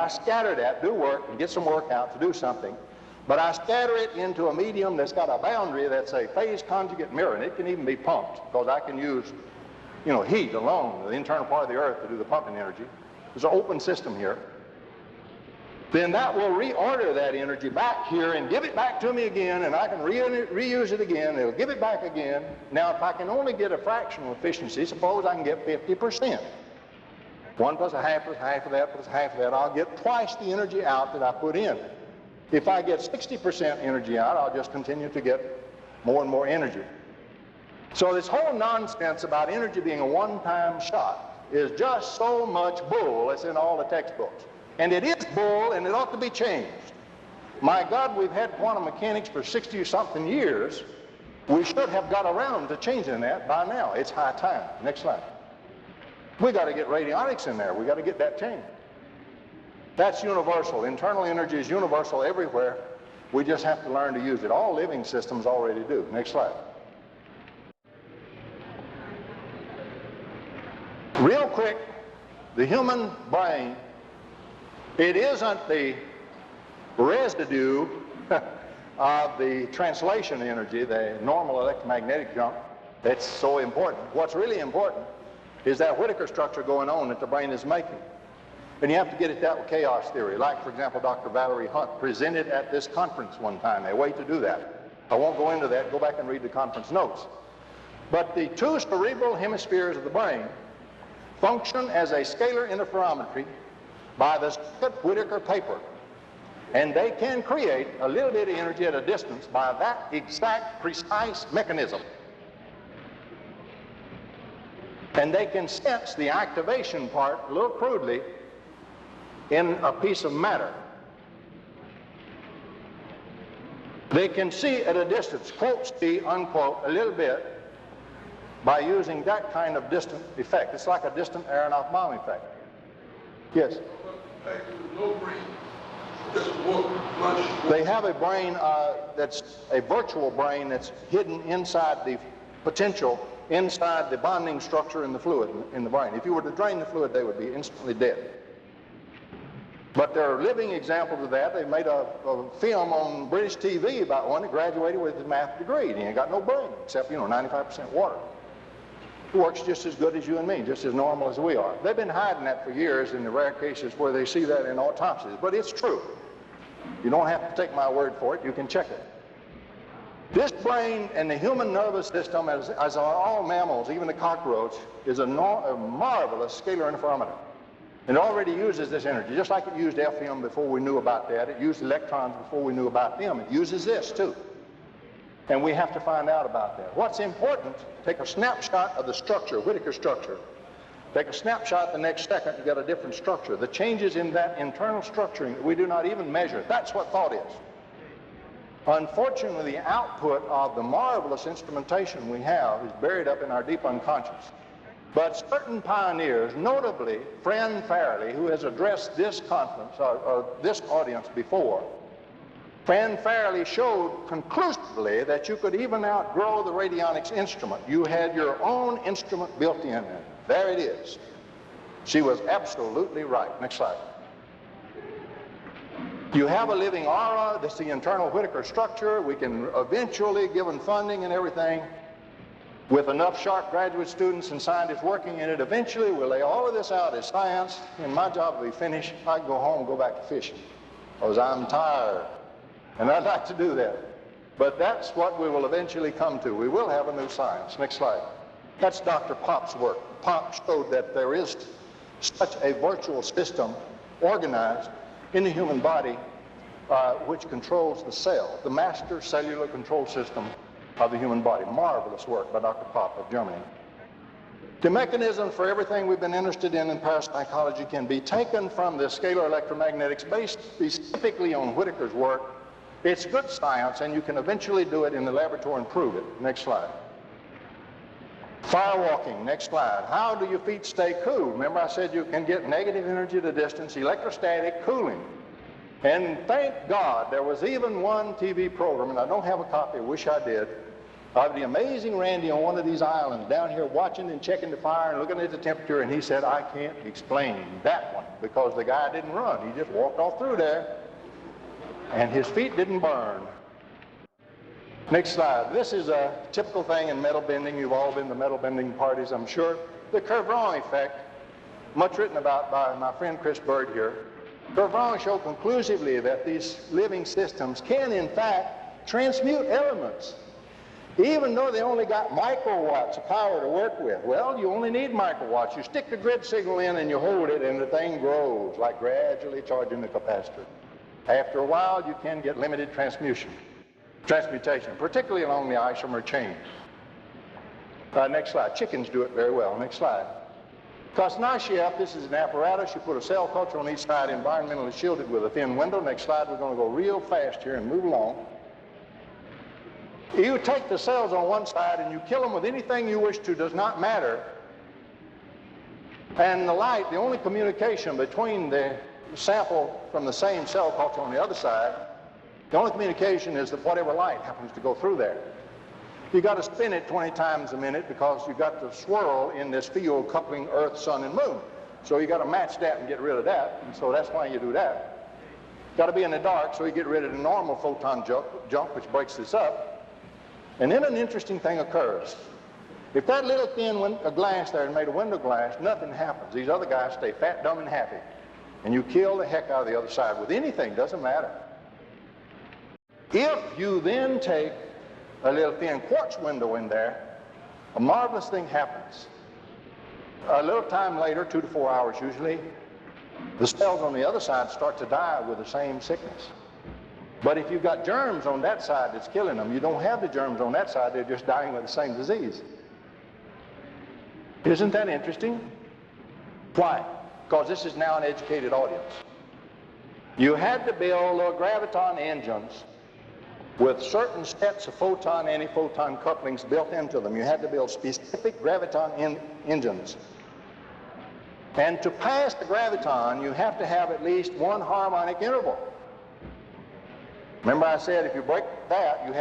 scatter that, do work, and get some work out to do something. But I scatter it into a medium that's got a boundary that's a phase conjugate mirror, and it can even be pumped, because I can use, heat alone, the internal part of the Earth, to do the pumping energy. There's an open system here. Then that will reorder that energy back here and give it back to me again, and I can reuse it again. It'll give it back again. Now, if I can only get a fractional efficiency, suppose I can get 50%. 1 plus a half plus half of that plus half of that, I'll get twice the energy out that I put in. If I get 60% energy out, I'll just continue to get more and more energy. So this whole nonsense about energy being a one-time shot is just so much bull that's in all the textbooks. And it is bull, and it ought to be changed. My God, we've had quantum mechanics for 60-something years. We should have got around to changing that by now. It's high time. Next slide. We got to get radionics in there. We got to get that changed. That's universal. Internal energy is universal everywhere. We just have to learn to use it. All living systems already do. Next slide. Real quick, the human brain, it isn't the residue of the translation energy, the normal electromagnetic jump, that's so important. What's really important is that Whittaker structure going on that the brain is making. And you have to get at that with chaos theory. Like, for example, Dr. Valerie Hunt presented at this conference one time, a way to do that. I won't go into that. Go back and read the conference notes. But the two cerebral hemispheres of the brain function as a scalar interferometry by the Whittaker paper. And they can create a little bit of energy at a distance by that exact precise mechanism. And they can sense the activation part, a little crudely, in a piece of matter. They can see at a distance, quote, see, unquote, a little bit by using that kind of distant effect. It's like a distant Aronoff bomb effect. Yes? They have a brain that's a virtual brain that's hidden inside the potential, inside the bonding structure in the fluid in the brain. If you were to drain the fluid, they would be instantly dead. But there are living examples of that. They made a film on British TV about one that graduated with his math degree, and he ain't got no brain except, 95% water. It works just as good as you and me, just as normal as we are. They've been hiding that for years in the rare cases where they see that in autopsies, but it's true. You don't have to take my word for it. You can check it. This brain and the human nervous system, as are all mammals, even the cockroach, is a marvelous scalar interferometer. And it already uses this energy, just like it used FM before we knew about that. It used electrons before we knew about them. It uses this, too. And we have to find out about that. What's important, take a snapshot of the structure, Whittaker structure. Take a snapshot the next second, you get a different structure. The changes in that internal structuring, we do not even measure. That's what thought is. Unfortunately, the output of the marvelous instrumentation we have is buried up in our deep unconscious. But certain pioneers, notably Friend Fairley, who has addressed this conference, or this audience before, Friend Fairley showed conclusively that you could even outgrow the radionics instrument. You had your own instrument built in, and there it is. She was absolutely right. Next slide. You have a living aura. This is the internal Whittaker structure. We can eventually, given funding and everything, with enough sharp graduate students and scientists working in it, eventually we'll lay all of this out as science, and my job will be finished. I can go home and go back to fishing, because I'm tired, and I'd like to do that. But that's what we will eventually come to. We will have a new science. Next slide. That's Dr. Popp's work. Pop showed that there is such a virtual system organized in the human body which controls the cell, the master cellular control system of the human body. Marvelous work by Dr. Popp of Germany. The mechanism for everything we've been interested in parapsychology can be taken from the scalar electromagnetics based specifically on Whittaker's work. It's good science, and you can eventually do it in the laboratory and prove it. Next slide. Firewalking, next slide. How do your feet stay cool? Remember I said you can get negative energy at a distance, electrostatic cooling. And thank God there was even one TV program, and I don't have a copy, I wish I did, of the amazing Randy on one of these islands down here watching and checking the fire and looking at the temperature, and he said, I can't explain that one because the guy didn't run. He just walked off through there, and his feet didn't burn. Next slide. This is a typical thing in metal bending. You've all been to metal bending parties, I'm sure. The Curve-Wrong effect, much written about by my friend Chris Bird here. Curve-Wrong showed conclusively that these living systems can, in fact, transmute elements, even though they only got microwatts of power to work with. Well, you only need microwatts. You stick the grid signal in and you hold it, and the thing grows, like gradually charging the capacitor. After a while, you can get limited transmutation, particularly along the isomer chain. Next slide. Chickens do it very well. Next slide. Kosnashiev, this is an apparatus. You put a cell culture on each side, environmentally shielded with a thin window. Next slide. We're going to go real fast here and move along. You take the cells on one side and you kill them with anything you wish to, does not matter. And the light, the only communication between the sample from the same cell culture on the other side, the only communication is that whatever light happens to go through there. You got to spin it 20 times a minute because you've got to swirl in this field coupling Earth, Sun, and Moon. So you got to match that and get rid of that, and so that's why you do that. Got to be in the dark so you get rid of the normal photon jump, which breaks this up. And then an interesting thing occurs. If that little thin glass there is made of window glass, nothing happens. These other guys stay fat, dumb, and happy. And you kill the heck out of the other side with anything, doesn't matter. If you then take a little thin quartz window in there, a marvelous thing happens. A little time later, 2 to 4 hours usually, the cells on the other side start to die with the same sickness. But if you've got germs on that side that's killing them, you don't have the germs on that side, they're just dying with the same disease. Isn't that interesting? Why? Because this is now an educated audience. You had to build little graviton engines with certain sets of photon, anti-photon couplings built into them. You had to build specific graviton engines. And to pass the graviton, you have to have at least one harmonic interval. Remember I said if you break that, you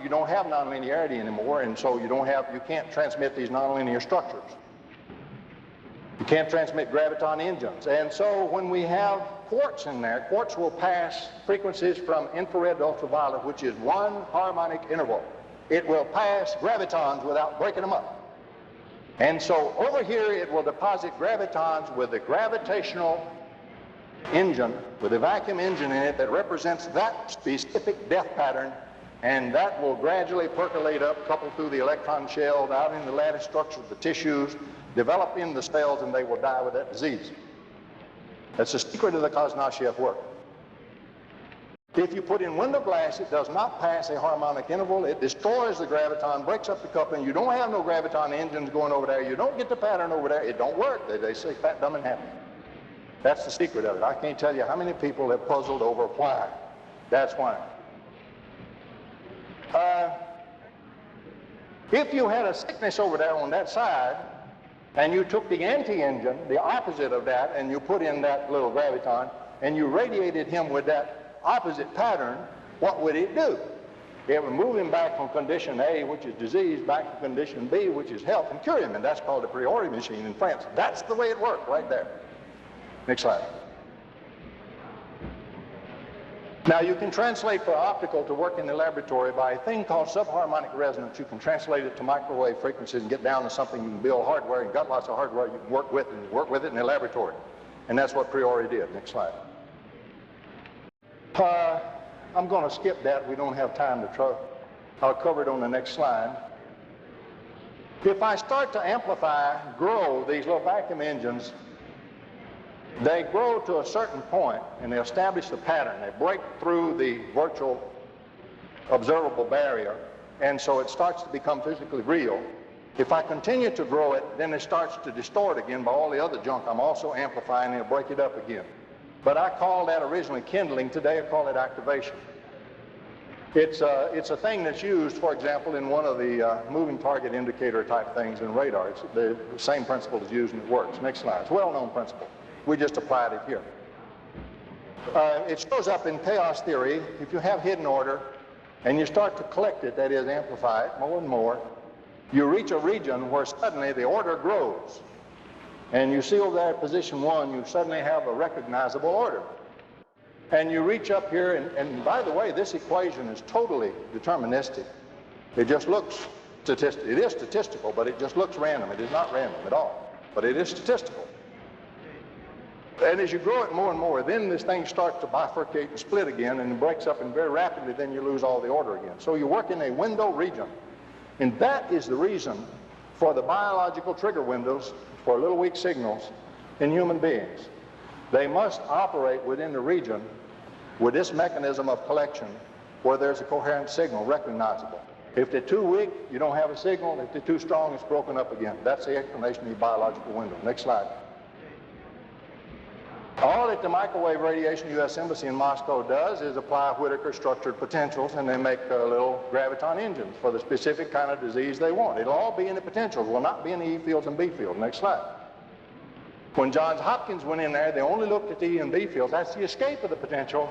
don't have nonlinearity anymore, and so you can't transmit these nonlinear structures. You can't transmit graviton engines. And so when we have quartz in there, quartz will pass frequencies from infrared to ultraviolet, which is one harmonic interval. It will pass gravitons without breaking them up. And so over here it will deposit gravitons with the gravitational engine, with a vacuum engine in it that represents that specific death pattern, and that will gradually percolate up, coupled through the electron shell, out in the lattice structure of the tissues, develop in the cells, and they will die with that disease. That's the secret of the Kosnashiev work. If you put in window glass, it does not pass a harmonic interval. It destroys the graviton, breaks up the coupling. You don't have no graviton engines going over there. You don't get the pattern over there. It don't work. They say fat, dumb, and happy. That's the secret of it. I can't tell you how many people have puzzled over why. That's why. If you had a sickness over there on that side, and you took the anti-engine, the opposite of that, and you put in that little graviton, and you radiated him with that opposite pattern, what would it do? It would move him back from condition A, which is disease, back to condition B, which is health, and cure him. And that's called a priori machine in France. That's the way it worked right there. Next slide. Now you can translate for optical to work in the laboratory by a thing called subharmonic resonance. You can translate it to microwave frequencies and get down to something you can build hardware. You've got lots of hardware you can work with, and work with it in the laboratory. And that's what priori did. Next slide. I'm going to skip that. We don't have time to try. I'll cover it on the next slide. If I start to amplify, grow these little vacuum engines, they grow to a certain point and they establish the pattern. They break through the virtual observable barrier, and so it starts to become physically real. If I continue to grow it, then it starts to distort again by all the other junk I'm also amplifying, and it'll break it up again. But I called that originally kindling. Today I call it activation. It's a thing that's used, for example, in one of the moving target indicator type things in radar. It's the same principle is used and it works. Next slide. It's a well-known principle. We just applied it here. It shows up in chaos theory. If you have hidden order, and you start to collect it, that is, amplify it more and more, you reach a region where suddenly the order grows. And you see over there at position 1, you suddenly have a recognizable order. And you reach up here, and by the way, this equation is totally deterministic. It just looks statistical. It is statistical, but it just looks random. It is not random at all, but it is statistical. And as you grow it more and more, then this thing starts to bifurcate and split again, and it breaks up, and very rapidly then you lose all the order again. So you work in a window region. And that is the reason for the biological trigger windows for little weak signals in human beings. They must operate within the region with this mechanism of collection where there's a coherent signal recognizable. If they're too weak, you don't have a signal. If they're too strong, it's broken up again. That's the explanation of the biological window. Next slide. All that the microwave radiation U.S. Embassy in Moscow does is apply Whittaker structured potentials, and they make little graviton engines for the specific kind of disease they want. It'll all be in the potentials. It will not be in the E fields and B fields. Next slide. When Johns Hopkins went in there, they only looked at the E and B fields. That's the escape of the potentials.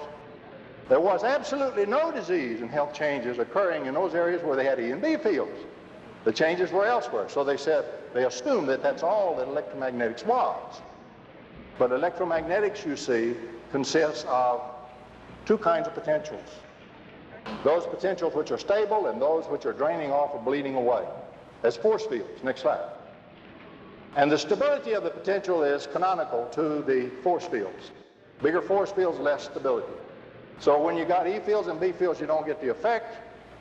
There was absolutely no disease and health changes occurring in those areas where they had E and B fields. The changes were elsewhere. So they assumed that that's all that electromagnetics was. But electromagnetics, you see, consists of two kinds of potentials. Those potentials which are stable and those which are draining off or bleeding away. As force fields. Next slide. And the stability of the potential is canonical to the force fields. Bigger force fields, less stability. So when you got E fields and B fields, you don't get the effect.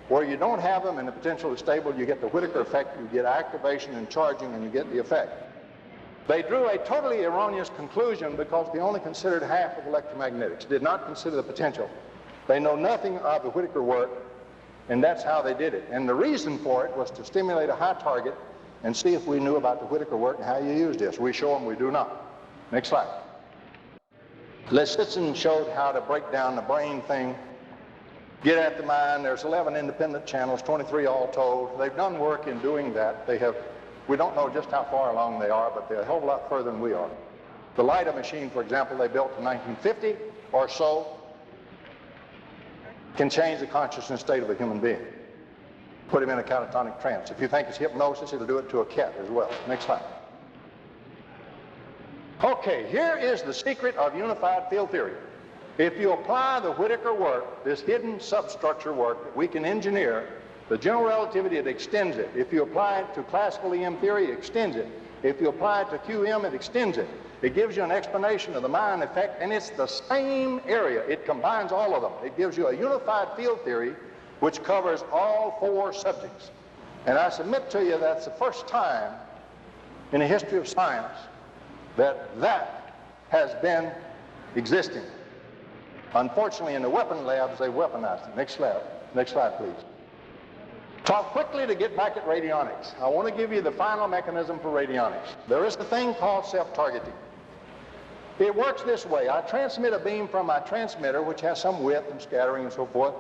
Where you don't have them and the potential is stable, you get the Whittaker effect, you get activation and charging, and you get the effect. They drew a totally erroneous conclusion because they only considered half of electromagnetics, did not consider the potential. They know nothing of the Whittaker work, and that's how they did it. And the reason for it was to stimulate a high target and see if we knew about the Whittaker work and how you use this. We show them we do not. Next slide. Lessitson showed how to break down the brain thing, get at the mind. There's 11 independent channels, 23 all told. They've done work in doing that. We don't know just how far along they are, but they're a whole lot further than we are. The LIDA machine, for example, they built in 1950 or so, can change the consciousness state of a human being. Put him in a catatonic trance. If you think it's hypnosis, it'll do it to a cat as well. Next slide. Okay, here is the secret of unified field theory. If you apply the Whittaker work, this hidden substructure work that we can engineer, the general relativity, it extends it. If you apply it to classical EM theory, it extends it. If you apply it to QM, it extends it. It gives you an explanation of the Mayan effect, and it's the same area. It combines all of them. It gives you a unified field theory which covers all four subjects. And I submit to you that's the first time in the history of science that has been existing. Unfortunately, in the weapon labs, they weaponized it. Next slide, please. Talk quickly to get back at radionics. I want to give you the final mechanism for radionics. There is a thing called self-targeting. It works this way. I transmit a beam from my transmitter, which has some width and scattering and so forth.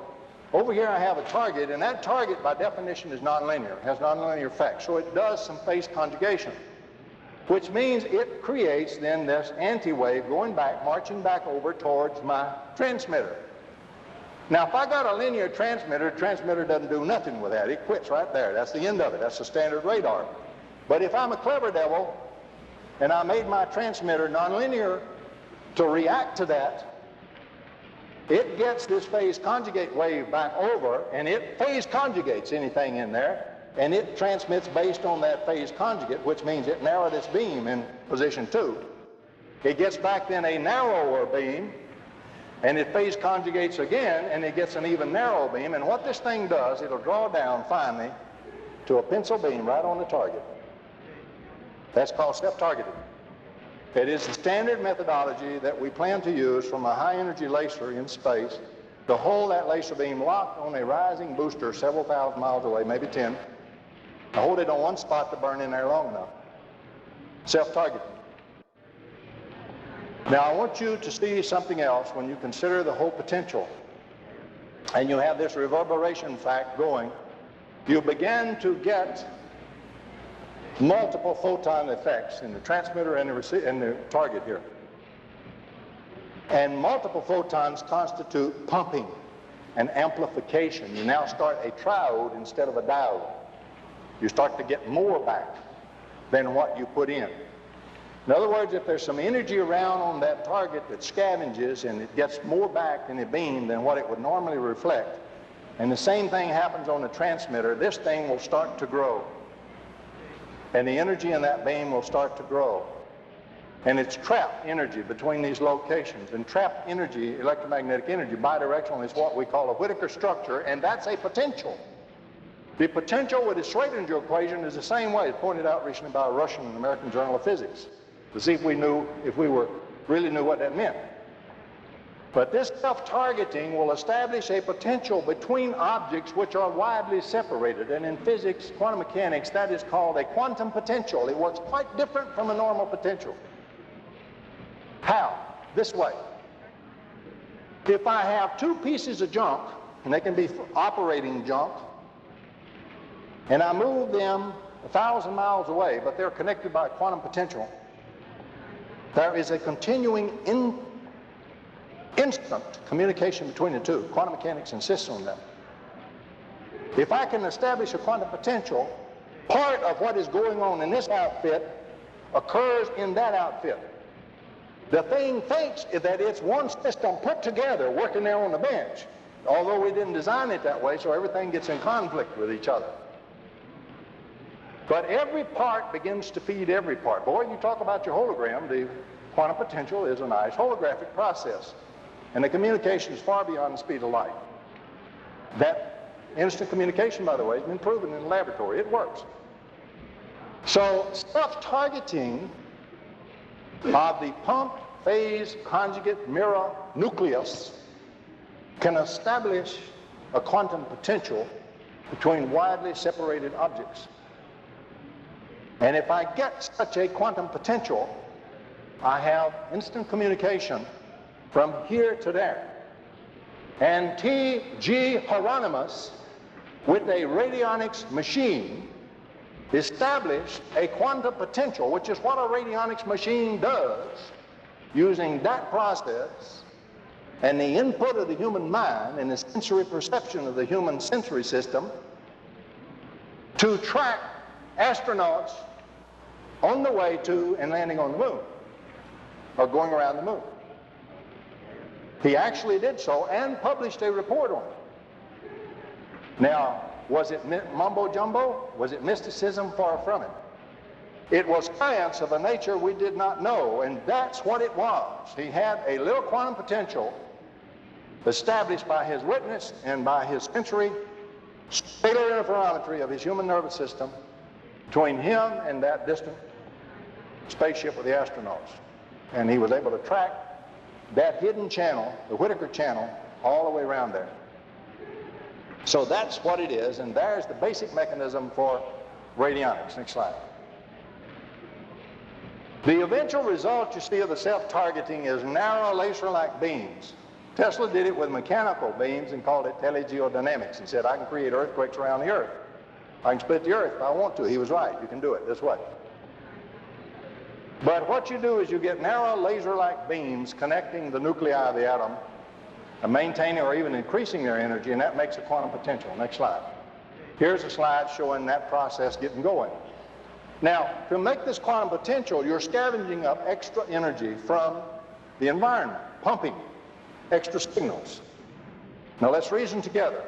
Over here I have a target, and that target by definition is nonlinear, has nonlinear effects. So it does some phase conjugation, which means it creates then this anti-wave going back, marching back over towards my transmitter. Now, if I got a linear transmitter, the transmitter doesn't do nothing with that. It quits right there. That's the end of it. That's the standard radar. But if I'm a clever devil and I made my transmitter nonlinear to react to that, it gets this phase conjugate wave back over, and it phase conjugates anything in there, and it transmits based on that phase conjugate, which means it narrowed its beam in position 2. It gets back then a narrower beam, and it phase conjugates again, and it gets an even narrow beam. And what this thing does, it'll draw down finally to a pencil beam right on the target. That's called self-targeting. It is the standard methodology that we plan to use from a high-energy laser in space to hold that laser beam locked on a rising booster several thousand miles away, maybe 10. To hold it on one spot to burn in there long enough. Self-targeting. Now, I want you to see something else when you consider the whole potential and you have this reverberation fact going. You begin to get multiple photon effects in the transmitter and the target here. And multiple photons constitute pumping. an amplification. You now start a triode instead of a diode. You start to get more back than what you put in. In other words, if there's some energy around on that target that scavenges and it gets more back in the beam than what it would normally reflect, and the same thing happens on the transmitter, this thing will start to grow. And the energy in that beam will start to grow. And it's trapped energy between these locations. And trapped energy, electromagnetic energy, bidirectional, is what we call a Whittaker structure, and that's a potential. The potential with the Schrodinger equation is the same way. It's pointed out recently by a Russian in the American Journal of Physics, to see if we really knew what that meant. But this self-targeting will establish a potential between objects which are widely separated. And in physics, quantum mechanics, that is called a quantum potential. It works quite different from a normal potential. How? This way. If I have two pieces of junk, and they can be operating junk, and I move them 1,000 miles away, but they're connected by a quantum potential, there is a continuing instant communication between the two. Quantum mechanics insists on that. If I can establish a quantum potential, part of what is going on in this outfit occurs in that outfit. The thing thinks that it's one system put together working there on the bench, although we didn't design it that way, so everything gets in conflict with each other. But every part begins to feed every part. Boy, you talk about your hologram, the quantum potential is a nice holographic process. And the communication is far beyond the speed of light. That instant communication, by the way, has been proven in the laboratory. It works. So self-targeting of the pumped phase conjugate mirror nucleus can establish a quantum potential between widely separated objects. And if I get such a quantum potential, I have instant communication from here to there. And T.G. Hieronymus, with a radionics machine, established a quantum potential, which is what a radionics machine does, using that process and the input of the human mind and the sensory perception of the human sensory system to track astronauts on the way to and landing on the moon, or going around the moon. He actually did so and published a report on it. Now, was it mumbo jumbo? Was it mysticism? Far from it. It was science of a nature we did not know, and that's what it was. He had a little quantum potential established by his witness and by his sensory scalar interferometry of his human nervous system between him and that distant spaceship with the astronauts. And he was able to track that hidden channel, the Whittaker channel, all the way around there. So that's what it is, and there's the basic mechanism for radionics. Next slide. The eventual result you see of the self-targeting is narrow laser-like beams. Tesla did it with mechanical beams and called it telegeodynamics and said, I can create earthquakes around the Earth. I can split the Earth if I want to. He was right. You can do it this way. But what you do is you get narrow laser-like beams connecting the nuclei of the atom and maintaining or even increasing their energy, and that makes a quantum potential. Next slide. Here's a slide showing that process getting going. Now, to make this quantum potential, you're scavenging up extra energy from the environment, pumping extra signals. Now let's reason together.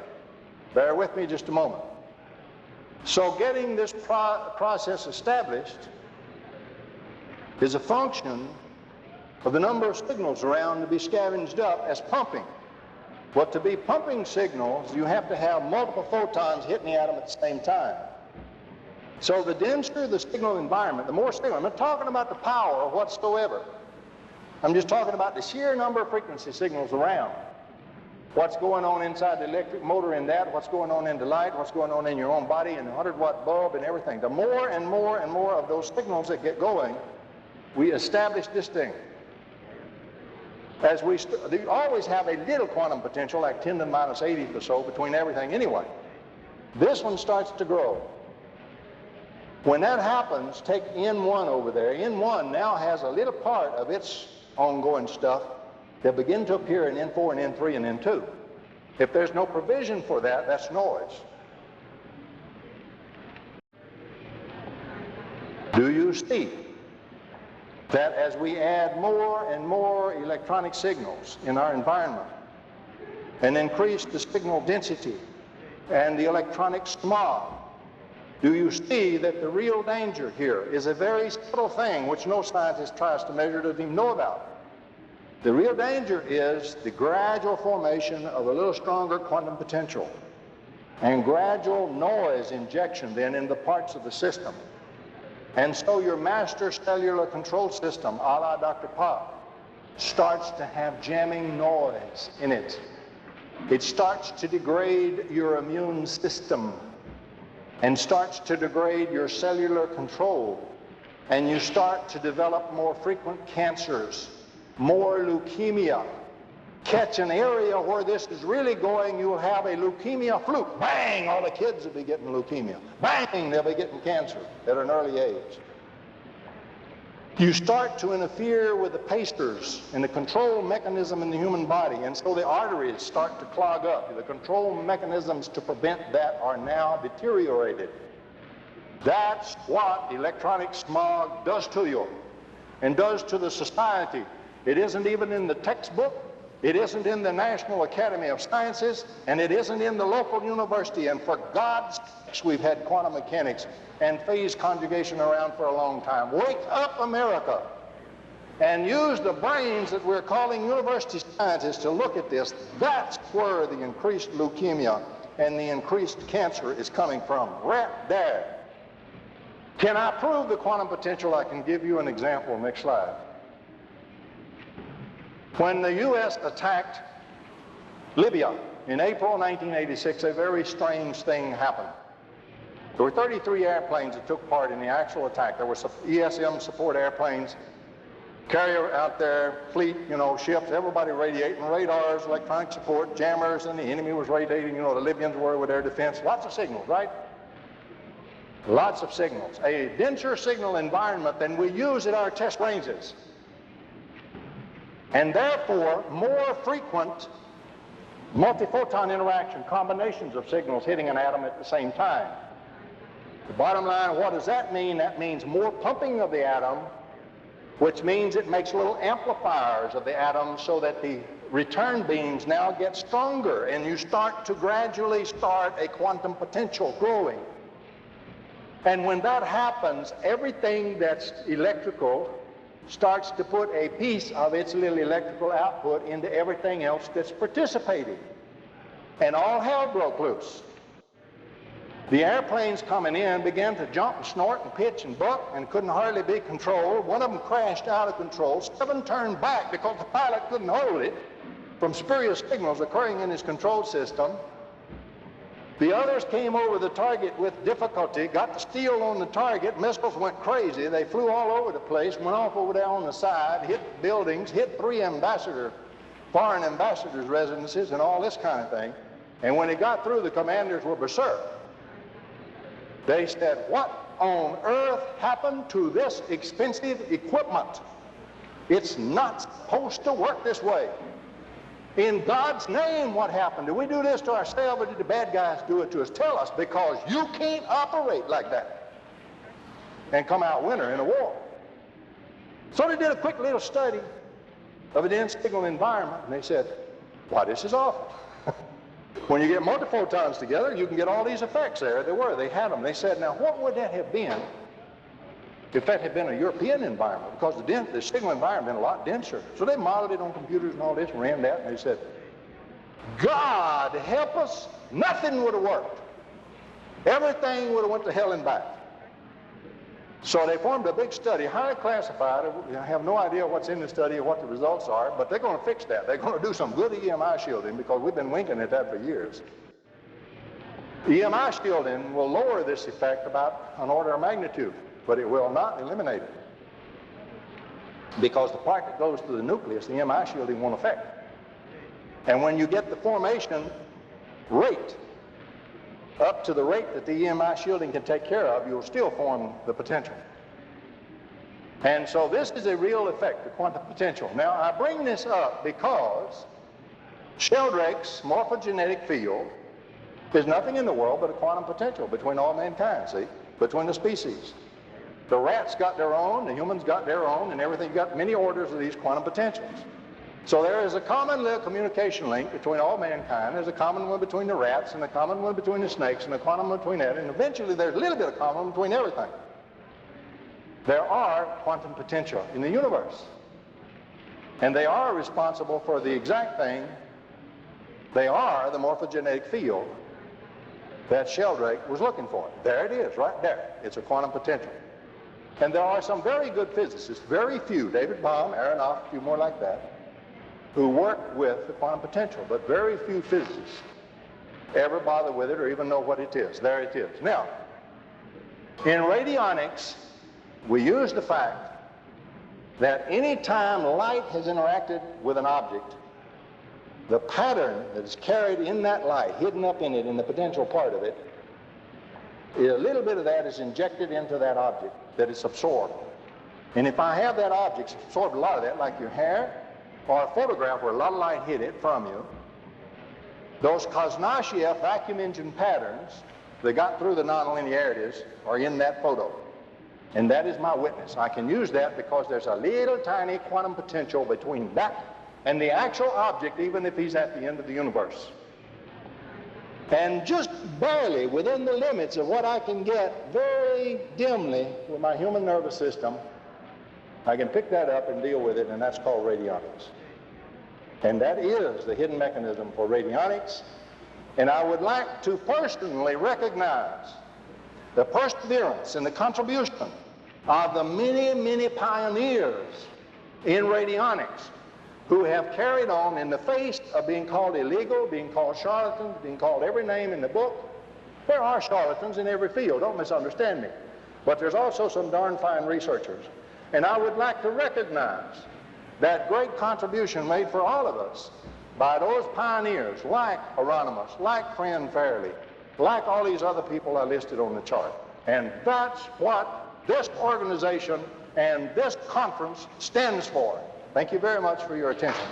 Bear with me just a moment. So getting this process established is a function of the number of signals around to be scavenged up as pumping. But to be pumping signals, you have to have multiple photons hitting the atom at the same time. So the denser the signal environment, the more signal. I'm not talking about the power whatsoever. I'm just talking about the sheer number of frequency signals around. What's going on inside the electric motor in that, what's going on in the light, what's going on in your own body, and the 100-watt bulb and everything. The more and more and more of those signals that get going, we establish this thing. As we always have a little quantum potential, like 10 to the minus 80th or so, between everything anyway. This one starts to grow. When that happens, take N1 over there. N1 now has a little part of its ongoing stuff that begin to appear in N4 and N3 and N2. If there's no provision for that, that's noise. Do you see that as we add more and more electronic signals in our environment and increase the signal density and the electronic smog, do you see that the real danger here is a very subtle thing which no scientist tries to measure, doesn't even know about? The real danger is the gradual formation of a little stronger quantum potential and gradual noise injection then in the parts of the system. And so your master cellular control system, a la Dr. Pop, starts to have jamming noise in it. It starts to degrade your immune system and starts to degrade your cellular control. And you start to develop more frequent cancers, more leukemia. Catch an area where this is really going, you'll have a leukemia fluke. Bang, all the kids will be getting leukemia. Bang, they'll be getting cancer at an early age. You start to interfere with the pacers and the control mechanism in the human body, and so the arteries start to clog up. The control mechanisms to prevent that are now deteriorated. That's what electronic smog does to you and does to the society. It isn't even in the textbook. It isn't in the National Academy of Sciences, and it isn't in the local university. And for God's sakes, we've had quantum mechanics and phase conjugation around for a long time. Wake up, America, and use the brains that we're calling university scientists to look at this. That's where the increased leukemia and the increased cancer is coming from, right there. Can I prove the quantum potential? I can give you an example. Next slide. When the U.S. attacked Libya in April 1986, a very strange thing happened. There were 33 airplanes that took part in the actual attack. There were some ESM support airplanes, carrier out there, fleet, ships, everybody radiating, radars, electronic support, jammers, and the enemy was radiating, the Libyans were with their defense. Lots of signals, right? Lots of signals. A denser signal environment than we use at our test ranges. And therefore, more frequent multi-photon interaction, combinations of signals hitting an atom at the same time. The bottom line, what does that mean? That means more pumping of the atom, which means it makes little amplifiers of the atom so that the return beams now get stronger, and you start to gradually start a quantum potential growing. And when that happens, everything that's electrical starts to put a piece of its little electrical output into everything else that's participating. And all hell broke loose. The airplanes coming in began to jump and snort and pitch and buck and couldn't hardly be controlled. One of them crashed out of control. 7 turned back because the pilot couldn't hold it from spurious signals occurring in his control system. The others came over the target with difficulty, got the steel on the target, missiles went crazy, they flew all over the place, went off over there on the side, hit buildings, hit 3 foreign ambassadors' residences and all this kind of thing. And when it got through, the commanders were berserk. They said, what on earth happened to this expensive equipment? It's not supposed to work this way. In God's name, what happened? Did we do this to ourselves, or did the bad guys do it to us? Tell us, because you can't operate like that and come out winner in a war. So they did a quick little study of a dense signal environment, and they said, why, this is awful. When you get multiphotons together, you can get all these effects there. They were, they had them. They said, now what would that have been if that had been a European environment? Because the signal environment had been a lot denser. So they modeled it on computers and all this and ran that, and they said, God help us, nothing would have worked. Everything would have went to hell and back. So they formed a big study, highly classified. I have no idea what's in the study or what the results are, but they're going to fix that. They're going to do some good EMI shielding, because we've been winking at that for years. EMI shielding will lower this effect about an order of magnitude, but it will not eliminate it, because the part that goes to the nucleus, the EMI shielding won't affect. And when you get the formation rate up to the rate that the EMI shielding can take care of, you'll still form the potential. And so this is a real effect, the quantum potential. Now, I bring this up because Sheldrake's morphogenetic field is nothing in the world but a quantum potential between all mankind, see, between the species. The rats got their own, the humans got their own, and everything got many orders of these quantum potentials. So there is a common little communication link between all mankind. There's a common one between the rats, and a common one between the snakes, and a common one between that, and eventually there's a little bit of common one between everything. There are quantum potential in the universe, and they are responsible for the exact thing. They are the morphogenetic field that Sheldrake was looking for. There it is, right there. It's a quantum potential. And there are some very good physicists, very few, David Bohm, Aronoff, a few more like that, who work with the quantum potential, but very few physicists ever bother with it or even know what it is. There it is. Now, in radionics, we use the fact that any time light has interacted with an object, the pattern that is carried in that light, hidden up in it, in the potential part of it, a little bit of that is injected into that object, that it's absorbed. And if I have that object absorb a lot of that, like your hair, or a photograph where a lot of light hit it from you, those Kosnashiev vacuum engine patterns that got through the nonlinearities are in that photo. And that is my witness. I can use that because there's a little tiny quantum potential between that and the actual object, even if he's at the end of the universe. And just barely within the limits of what I can get very dimly with my human nervous system, I can pick that up and deal with it, and that's called radionics. And that is the hidden mechanism for radionics. And I would like to personally recognize the perseverance and the contribution of the many, many pioneers in radionics who have carried on in the face of being called illegal, being called charlatans, being called every name in the book. There are charlatans in every field, don't misunderstand me. But there's also some darn fine researchers. And I would like to recognize that great contribution made for all of us by those pioneers like Hieronymus, like Friend Fairley, like all these other people I listed on the chart. And that's what this organization and this conference stands for. Thank you very much for your attention.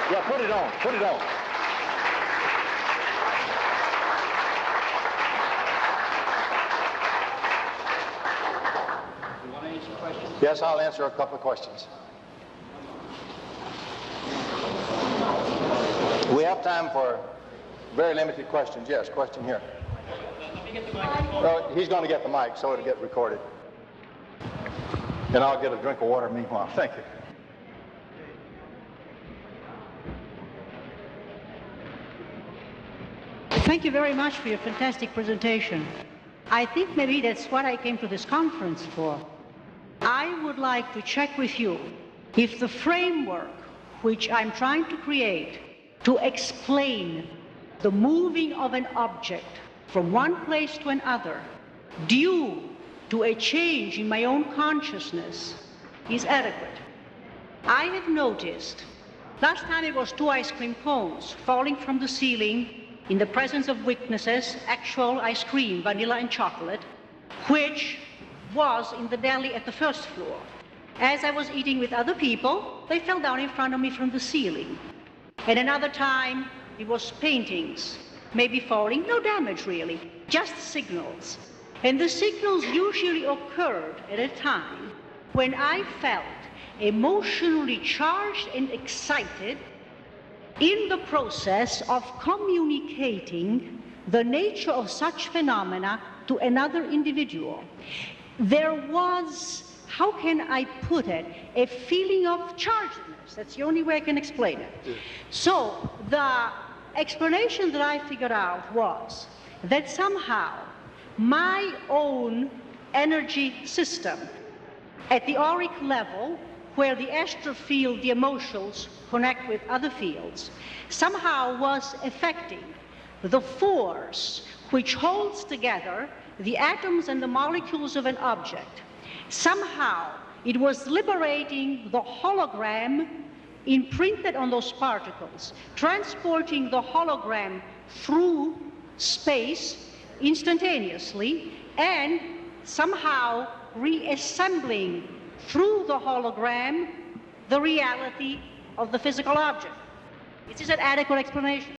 Yeah, put it on, put it on. You want to answer questions? Yes, I'll answer a couple of questions. We have time for very limited questions. Yes, question here. Let me get the microphone. He's going to get the mic so it'll get recorded. And I'll get a drink of water meanwhile. Thank you. Thank you very much for your fantastic presentation. I think maybe that's what I came to this conference for. I would like to check with you if the framework which I'm trying to create to explain the moving of an object from one place to another due to a change in my own consciousness is adequate. I have noticed, last time it was 2 ice cream cones falling from the ceiling in the presence of witnesses, actual ice cream, vanilla and chocolate, which was in the deli at the first floor. As I was eating with other people, they fell down in front of me from the ceiling. At another time, it was paintings, maybe falling, no damage really, just signals. And the signals usually occurred at a time when I felt emotionally charged and excited in the process of communicating the nature of such phenomena to another individual. There was, how can I put it, a feeling of chargedness. That's the only way I can explain it. Yeah. So the explanation that I figured out was that somehow my own energy system at the auric level, where the astral field, the emotions, connect with other fields, somehow was affecting the force which holds together the atoms and the molecules of an object. Somehow it was liberating the hologram imprinted on those particles, transporting the hologram through space instantaneously, and somehow reassembling through the hologram the reality of the physical object. Is this an adequate explanation?